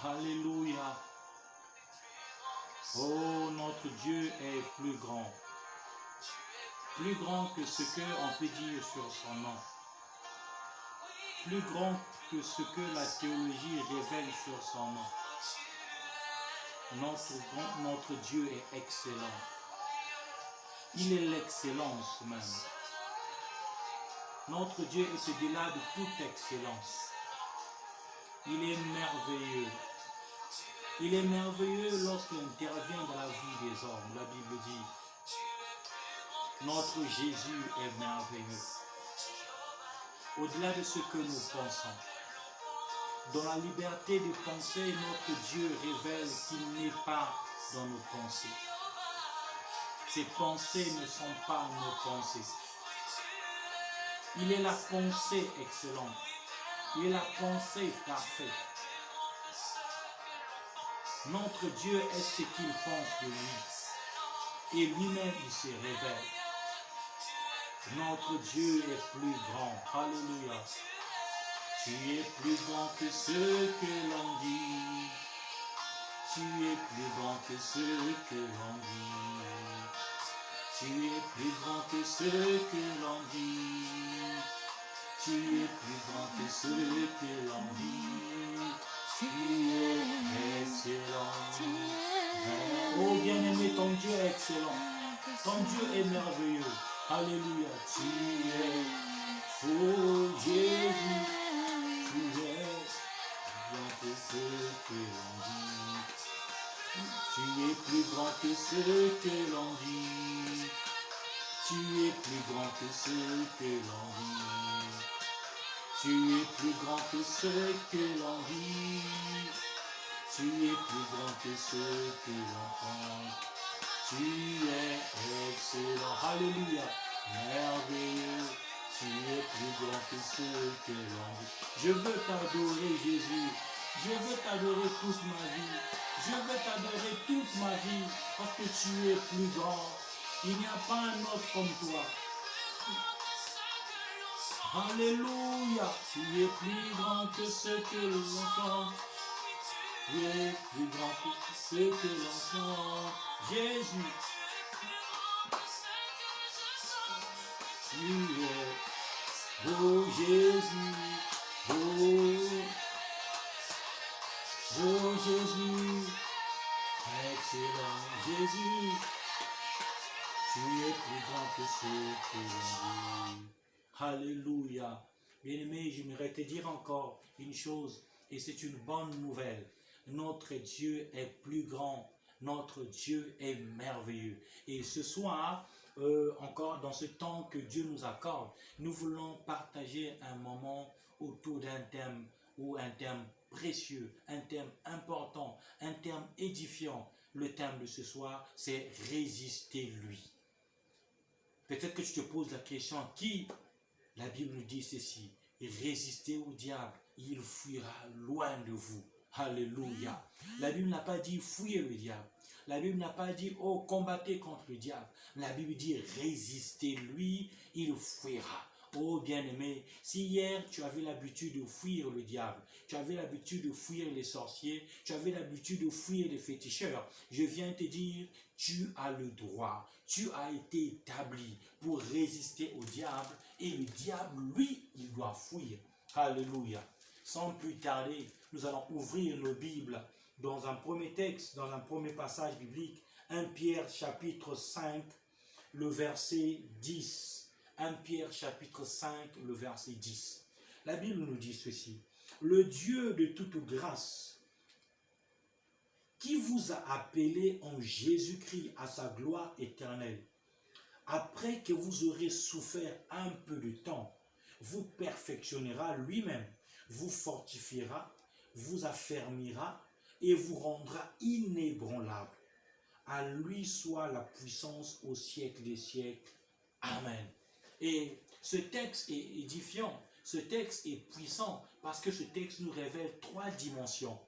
Alléluia. Oh, notre Dieu est plus grand. Plus grand que ce qu'on peut dire sur son nom. Plus grand que ce que la théologie révèle sur son nom. Notre Dieu est excellent. Il est l'excellence même. Notre Dieu est au-delà de toute excellence. Il est merveilleux. Il est merveilleux lorsqu'il intervient dans la vie des hommes. La Bible dit, notre Jésus est merveilleux. Au-delà de ce que nous pensons, dans la liberté de penser, notre Dieu révèle qu'il n'est pas dans nos pensées. Ses pensées ne sont pas nos pensées. Il est la pensée excellente. Il est la pensée parfaite. Notre Dieu est ce qu'il pense de lui. Et lui-même, il se révèle. Notre Dieu est plus grand. Alléluia. Tu es plus grand que ce que l'on dit. Tu es plus grand que ce que l'on dit. Tu es plus grand que ce que l'on dit. Tu es plus grand que ce que l'on dit. Tu es excellent. Oh bien-aimé, ton Dieu est excellent. Ton Dieu est merveilleux. Alléluia. Tu es, oh Jésus, tu es grand que ce que l'on dit. Tu es plus grand que ce que l'on dit. Tu es plus grand que ce que l'on dit. Tu es plus grand que ce que l'on dit. Tu es plus grand que ce que l'on pense. Tu es excellent. Alléluia. Merveilleux. Tu es plus grand que ce que l'on dit. Je veux t'adorer, Jésus. Je veux t'adorer toute ma vie. Je veux t'adorer toute ma vie parce que tu es plus grand. Il n'y a pas un autre comme toi. Alléluia. Tu es plus grand que ce que l'on chante. Tu es plus grand que ce que l'on chante. Jésus. Tu es, oh Jésus, oh Jésus, excellent Jésus, tu es plus grand que ce que l'on dit. Alléluia. Bien-aimé, j'aimerais te dire encore une chose, et c'est une bonne nouvelle. Notre Dieu est plus grand, notre Dieu est merveilleux. Et ce soir, encore dans ce temps que Dieu nous accorde, nous voulons partager un moment autour d'un thème ou un thème précieux, un thème important, un thème édifiant. Le thème de ce soir, c'est résister lui. Peut-être que tu te poses la question, qui? La Bible nous dit ceci, résistez au diable, il fuira loin de vous. Alléluia. La Bible n'a pas dit fuyez le diable. La Bible n'a pas dit oh combattez contre le diable. La Bible dit résistez-lui, il fuira. Oh bien-aimé, si hier tu avais l'habitude de fuir le diable, tu avais l'habitude de fuir les sorciers, tu avais l'habitude de fuir les féticheurs, je viens te dire, tu as le droit, tu as été établi pour résister au diable et le diable, lui, il doit fuir. Alléluia. Sans plus tarder, nous allons ouvrir nos Bibles dans un premier texte, dans un premier passage biblique, 1 Pierre chapitre 5, le verset 10. 1 Pierre chapitre 5, le verset 10. La Bible nous dit ceci. Le Dieu de toute grâce, qui vous a appelé en Jésus-Christ à sa gloire éternelle, après que vous aurez souffert un peu de temps, vous perfectionnera lui-même, vous fortifiera, vous affermira et vous rendra inébranlable. À lui soit la puissance au siècle des siècles. Amen. Et ce texte est édifiant, ce texte est puissant parce que ce texte nous révèle trois dimensions.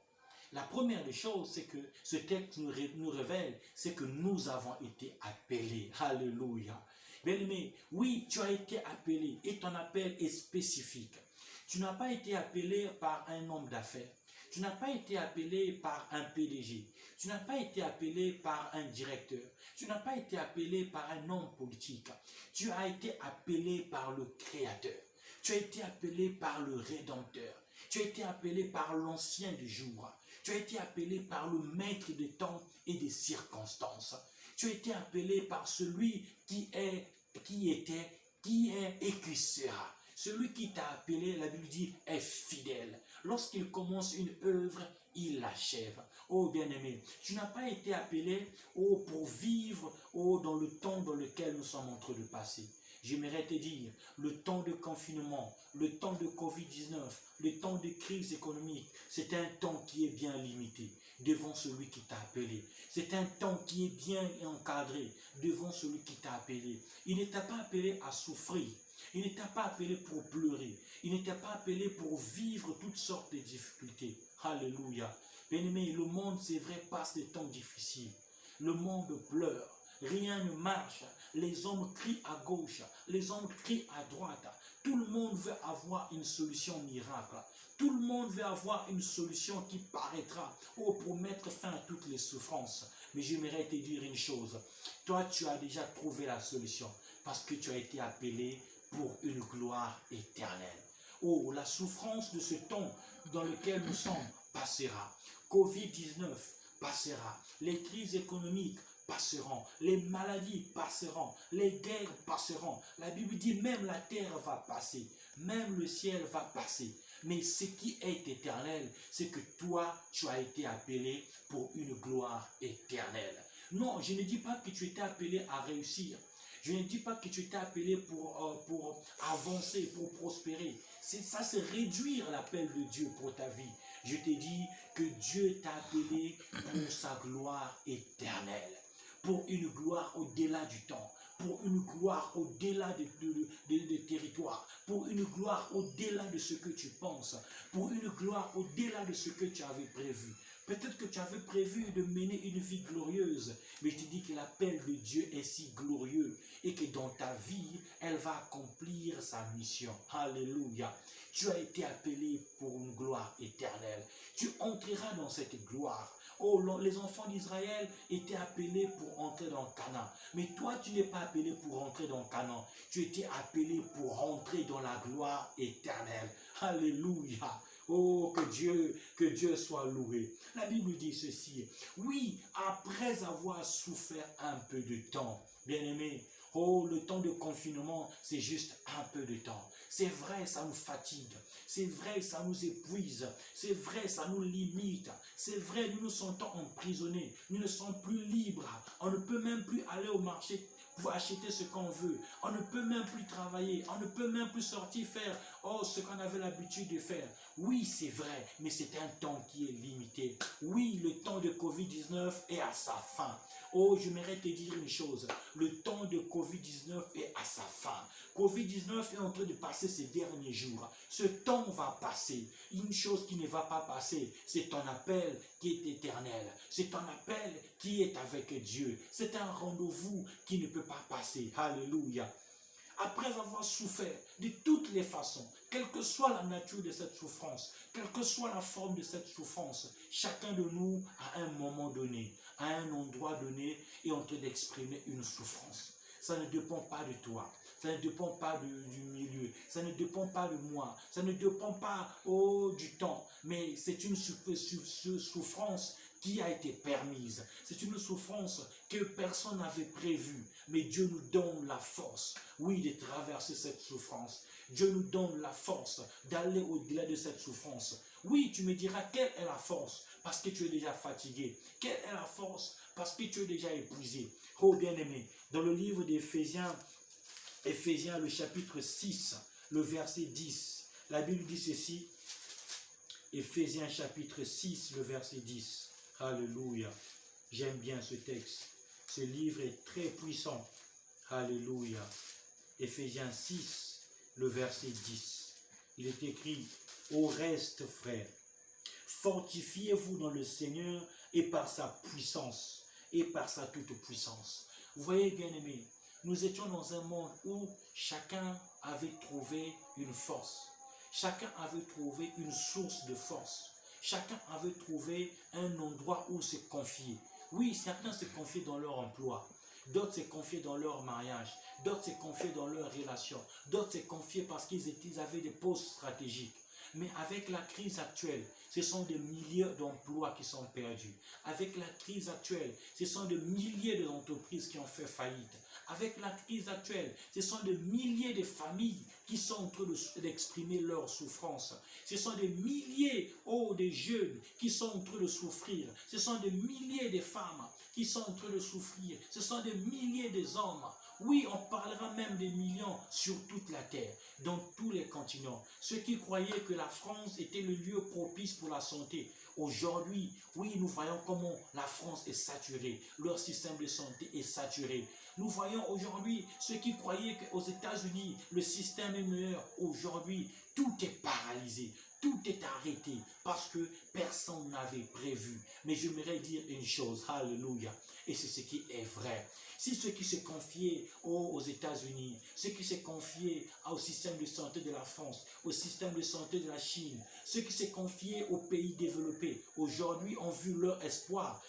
La première des choses, c'est que ce texte nous révèle, c'est que nous avons été appelés. Alléluia. Bien-aimé, oui, tu as été appelé et ton appel est spécifique. Tu n'as pas été appelé par un homme d'affaires. Tu n'as pas été appelé par un PDG. Tu n'as pas été appelé par un directeur. Tu n'as pas été appelé par un homme politique. Tu as été appelé par le Créateur. Tu as été appelé par le Rédempteur. Tu as été appelé par l'Ancien du jour. Tu as été appelé par le Maître des temps et des circonstances. Tu as été appelé par celui qui est, qui était, qui est et qui sera. Celui qui t'a appelé, la Bible dit, est fidèle. Lorsqu'il commence une œuvre, il l'achève. Oh bien-aimé, tu n'as pas été appelé pour vivre dans le temps dans lequel nous sommes en train de passer. J'aimerais te dire, le temps de confinement, le temps de Covid-19, le temps de crise économique, c'est un temps qui est bien limité devant celui qui t'a appelé. C'est un temps qui est bien encadré devant celui qui t'a appelé. Il ne t'a pas appelé à souffrir. Il ne t'a pas appelé pour pleurer. Il ne t'a pas appelé pour vivre toutes sortes de difficultés. Alléluia. Bien-aimé, le monde, c'est vrai, passe des temps difficiles. Le monde pleure. Rien ne marche. Les hommes crient à gauche. Les hommes crient à droite. Tout le monde veut avoir une solution miracle. Tout le monde veut avoir une solution qui paraîtra pour mettre fin à toutes les souffrances. Mais j'aimerais te dire une chose. Toi, tu as déjà trouvé la solution parce que tu as été appelé pour une gloire éternelle. Oh, la souffrance de ce temps dans lequel nous sommes passera. Covid-19 passera. Les crises économiques passeront. Les maladies passeront. Les guerres passeront. La Bible dit même la terre va passer. Même le ciel va passer. Mais ce qui est éternel, c'est que toi, tu as été appelé pour une gloire éternelle. Non, je ne dis pas que tu étais appelé à réussir. Je ne dis pas que tu étais appelé pour avancer, pour prospérer. Ça, c'est réduire l'appel de Dieu pour ta vie. Je te dis que Dieu t'a appelé pour sa gloire éternelle, pour une gloire au-delà du temps, pour une gloire au-delà des territoires, pour une gloire au-delà de ce que tu penses, pour une gloire au-delà de ce que tu avais prévu. Peut-être que tu avais prévu de mener une vie glorieuse, mais je te dis que l'appel de Dieu est si glorieux et que dans ta vie, elle va accomplir sa mission. Alléluia. Tu as été appelé pour une gloire éternelle. Tu entreras dans cette gloire. Oh, les enfants d'Israël étaient appelés pour entrer dans Canaan. Mais toi, tu n'es pas appelé pour entrer dans Canaan. Tu étais appelé pour entrer dans la gloire éternelle. Alléluia. Oh, que Dieu soit loué. La Bible dit ceci. Oui, après avoir souffert un peu de temps, bien-aimé, oh, le temps de confinement, c'est juste un peu de temps. C'est vrai, ça nous fatigue. C'est vrai, ça nous épuise. C'est vrai, ça nous limite. C'est vrai, nous nous sentons emprisonnés. Nous ne sommes plus libres. On ne peut même plus aller au marché pour acheter ce qu'on veut. On ne peut même plus travailler. On ne peut même plus sortir faire ce qu'on avait l'habitude de faire. Oui, c'est vrai, mais c'est un temps qui est limité. Oui, le temps de Covid-19 est à sa fin. Oh, j'aimerais te dire une chose. Le temps de Covid-19 est à sa fin. Covid-19 est en train de passer ces derniers jours. Ce temps va passer. Une chose qui ne va pas passer, c'est ton appel qui est éternel. C'est ton appel qui est avec Dieu. C'est un rendez-vous qui ne peut pas passer. Alléluia. Après avoir souffert de toutes les façons, quelle que soit la nature de cette souffrance, quelle que soit la forme de cette souffrance, chacun de nous, à un moment donné, à un endroit donné, est en train d'exprimer une souffrance. Ça ne dépend pas de toi. Ça ne dépend pas du milieu. Ça ne dépend pas de moi. Ça ne dépend pas du temps. Mais c'est une souffrance qui a été permise. C'est une souffrance que personne n'avait prévue. Mais Dieu nous donne la force, oui, de traverser cette souffrance. Dieu nous donne la force d'aller au-delà de cette souffrance. Oui, tu me diras, quelle est la force? Parce que tu es déjà fatigué. Quelle est la force? Parce que tu es déjà épuisé. Oh bien-aimé, dans le livre d'Éphésiens, le chapitre 6, le verset 10, la Bible dit ceci. Éphésiens chapitre 6, le verset 10. Alléluia. J'aime bien ce texte. Ce livre est très puissant. Alléluia. Éphésiens 6, le verset 10. Il est écrit, au reste, frères, fortifiez-vous dans le Seigneur et par sa puissance et par sa toute puissance. Vous voyez, bien-aimés, nous étions dans un monde où chacun avait trouvé une force. Chacun avait trouvé une source de force. Chacun avait trouvé un endroit où se confier. Oui, certains se confiaient dans leur emploi. D'autres se confiaient dans leur mariage. D'autres se confiaient dans leurs relations. D'autres se confiaient parce qu'ils avaient des postes stratégiques. Mais avec la crise actuelle, ce sont des milliers d'emplois qui sont perdus. Avec la crise actuelle, ce sont des milliers d'entreprises qui ont fait faillite. Avec la crise actuelle, ce sont des milliers de familles qui sont en train d'exprimer leur souffrance. Ce sont des milliers de jeunes qui sont en train de souffrir. Ce sont des milliers de femmes qui sont en train de souffrir. Ce sont des milliers d'hommes. Oui, on parlera même des millions sur toute la terre, dans tous les continents. Ceux qui croyaient que la France était le lieu propice pour la santé, aujourd'hui, oui, nous voyons comment la France est saturée. Leur système de santé est saturé. Nous voyons aujourd'hui ceux qui croyaient qu'aux États-Unis, le système est meilleur. Aujourd'hui, tout est paralysé. Tout est arrêté parce que personne n'avait prévu. Mais j'aimerais dire une chose, alléluia, et c'est ce qui est vrai. Si ceux qui se confiaient aux États-Unis, ceux qui se confiaient au système de santé de la France, au système de santé de la Chine, ceux qui se confiaient aux pays développés, aujourd'hui ont vu leur espoir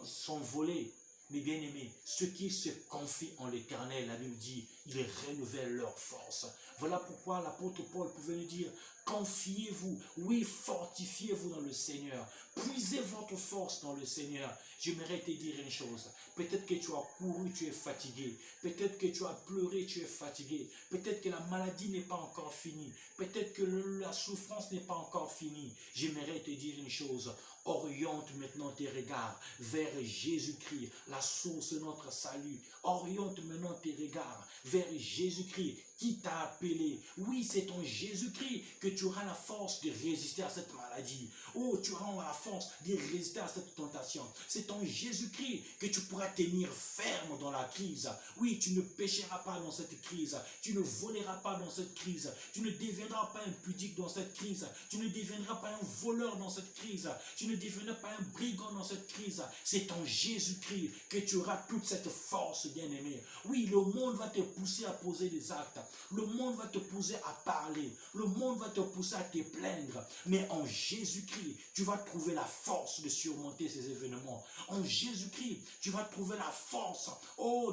s'envoler. Mais bien aimés, ceux qui se confient en l'Éternel, la Bible dit, ils renouvellent leur force. Voilà pourquoi l'apôtre Paul pouvait nous dire, confiez-vous, oui, fortifiez-vous dans le Seigneur, puisez votre force dans le Seigneur. J'aimerais te dire une chose, peut-être que tu as couru, tu es fatigué, peut-être que tu as pleuré, tu es fatigué, peut-être que la maladie n'est pas encore finie, peut-être que la souffrance n'est pas encore finie. J'aimerais te dire une chose, oriente maintenant tes regards vers Jésus-Christ, la source de notre salut. Oriente maintenant tes regards vers Jésus-Christ qui t'a appelé. Oui, c'est en Jésus-Christ que tu auras la force de résister à cette maladie. Oh, tu auras la force de résister à cette tentation. C'est en Jésus-Christ que tu pourras tenir ferme dans la crise. Oui, tu ne pécheras pas dans cette crise. Tu ne voleras pas dans cette crise. Tu ne deviendras pas impudique dans cette crise. Tu ne deviendras pas un voleur dans cette crise. Tu ne deviendras pas un brigand dans cette crise. C'est en Jésus-Christ que tu auras toute cette force, bien-aimé. Oui, le monde va te pousser à poser des actes. Le monde va te pousser à parler. Le monde va te pousser à te plaindre. Mais en Jésus-Christ, tu vas trouver la force de surmonter ces événements. En Jésus-Christ, tu vas trouver la force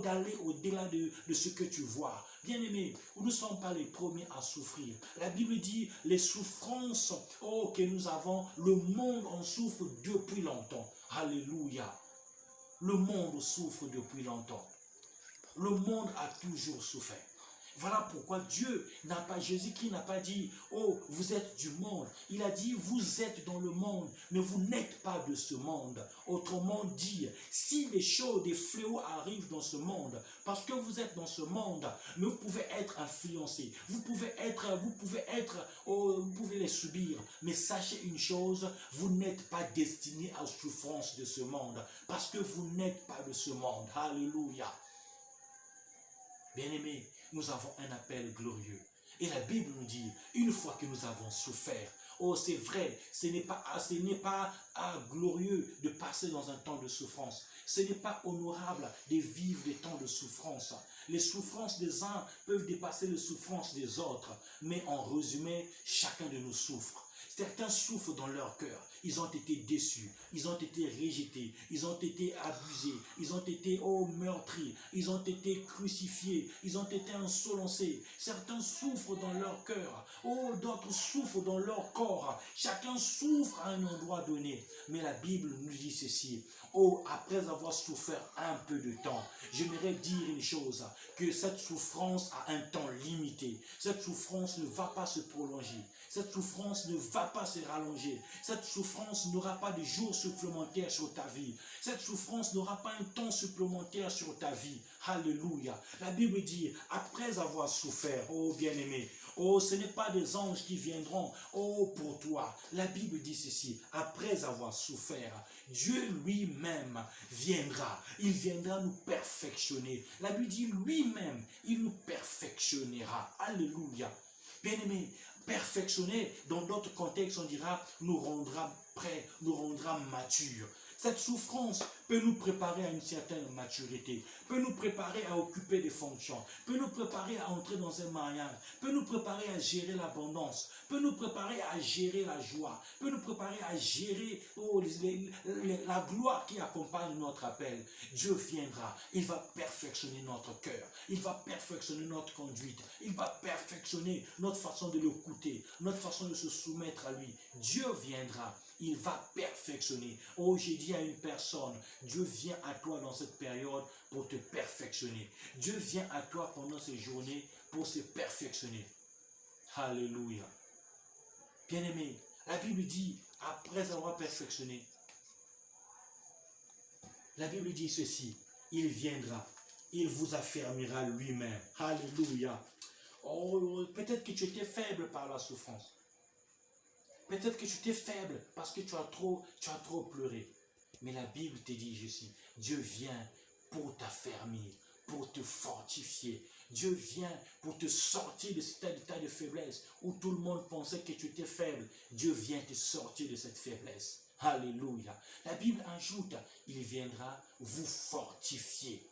d'aller au-delà de ce que tu vois. Bien-aimés, nous ne sommes pas les premiers à souffrir. La Bible dit, les souffrances que nous avons, le monde en souffre depuis longtemps. Alléluia. Le monde souffre depuis longtemps. Le monde a toujours souffert. Voilà pourquoi Jésus-Christ n'a pas dit, oh, vous êtes du monde. Il a dit, vous êtes dans le monde, mais vous n'êtes pas de ce monde. Autrement dit, si les choses, des fléaux arrivent dans ce monde, parce que vous êtes dans ce monde, mais vous pouvez être influencé, vous pouvez les subir. Mais sachez une chose, vous n'êtes pas destiné à la souffrance de ce monde, parce que vous n'êtes pas de ce monde. Alléluia. Bien-aimés, nous avons un appel glorieux. Et la Bible nous dit, une fois que nous avons souffert, oh c'est vrai, ce n'est pas glorieux de passer dans un temps de souffrance. Ce n'est pas honorable de vivre des temps de souffrance. Les souffrances des uns peuvent dépasser les souffrances des autres. Mais en résumé, chacun de nous souffre. Certains souffrent dans leur cœur. Ils ont été déçus, ils ont été rejetés, ils ont été abusés, ils ont été meurtris, ils ont été crucifiés, ils ont été insolencés. Certains souffrent dans leur cœur, d'autres souffrent dans leur corps. Chacun souffre à un endroit donné. Mais la Bible nous dit ceci, après avoir souffert un peu de temps, j'aimerais dire une chose, que cette souffrance a un temps limité. Cette souffrance ne va pas se prolonger. Cette souffrance ne va pas se rallonger. Cette souffrance n'aura pas de jours supplémentaires sur ta vie. Cette souffrance n'aura pas un temps supplémentaire sur ta vie. Alléluia. La Bible dit, après avoir souffert, bien-aimé, ce n'est pas des anges qui viendront, pour toi. La Bible dit ceci, après avoir souffert, Dieu lui-même viendra. Il viendra nous perfectionner. La Bible dit lui-même, il nous perfectionnera. Alléluia. Bien-aimé, perfectionner, dans d'autres contextes, on dira, nous rendra prêts, nous rendra matures. Cette souffrance peut nous préparer à une certaine maturité, peut nous préparer à occuper des fonctions, peut nous préparer à entrer dans un mariage, peut nous préparer à gérer l'abondance, peut nous préparer à gérer la joie, peut nous préparer à gérer la gloire qui accompagne notre appel. Dieu viendra, il va perfectionner notre cœur, il va perfectionner notre conduite, il va perfectionner notre façon de l'écouter, notre façon de se soumettre à lui. Dieu viendra, il va perfectionner. Oh, j'ai dit à une personne, Dieu vient à toi dans cette période pour te perfectionner. Dieu vient à toi pendant ces journées pour se perfectionner. Alléluia. Bien-aimé, la Bible dit, après avoir perfectionné, la Bible dit ceci, il viendra, il vous affermira lui-même. Alléluia. Oh, peut-être que tu étais faible par la souffrance. Peut-être que tu étais faible parce que tu as trop pleuré. Mais la Bible te dit ceci, Dieu vient pour t'affermir, pour te fortifier. Dieu vient pour te sortir de cet état de faiblesse où tout le monde pensait que tu étais faible. Dieu vient te sortir de cette faiblesse. Alléluia. La Bible ajoute, il viendra vous fortifier.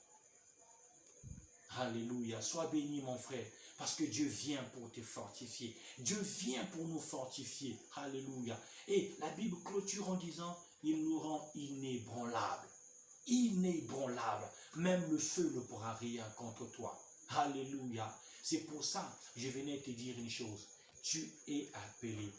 Alléluia. Sois béni, mon frère, parce que Dieu vient pour te fortifier. Dieu vient pour nous fortifier. Alléluia. Et la Bible clôture en disant, il nous rend inébranlables. Inébranlables. Même le feu ne pourra rien contre toi. Alléluia. C'est pour ça que je venais te dire une chose. Tu es appelé.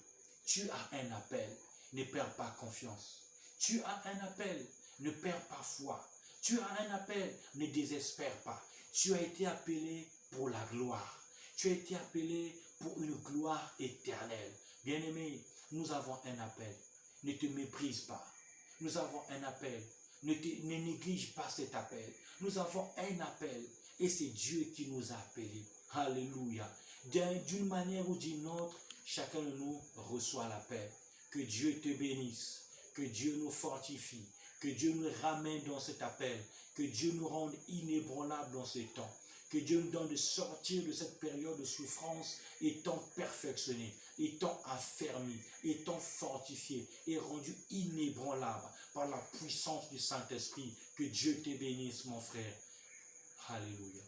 Tu as un appel. Ne perds pas confiance. Tu as un appel. Ne perds pas foi. Tu as un appel. Ne désespère pas. Tu as été appelé pour la gloire. Tu as été appelé pour une gloire éternelle. Bien-aimé, nous avons un appel. Ne te méprise pas. Nous avons un appel. Ne néglige pas cet appel. Nous avons un appel. Et c'est Dieu qui nous a appelés. Alléluia. D'une manière ou d'une autre, chacun de nous reçoit l'appel. Que Dieu te bénisse. Que Dieu nous fortifie. Que Dieu nous ramène dans cet appel. Que Dieu nous rende inébranlables dans ces temps. Que Dieu nous donne de sortir de cette période de souffrance étant perfectionné, étant affermi, étant fortifié et rendu inébranlable par la puissance du Saint-Esprit. Que Dieu te bénisse, mon frère. Alléluia.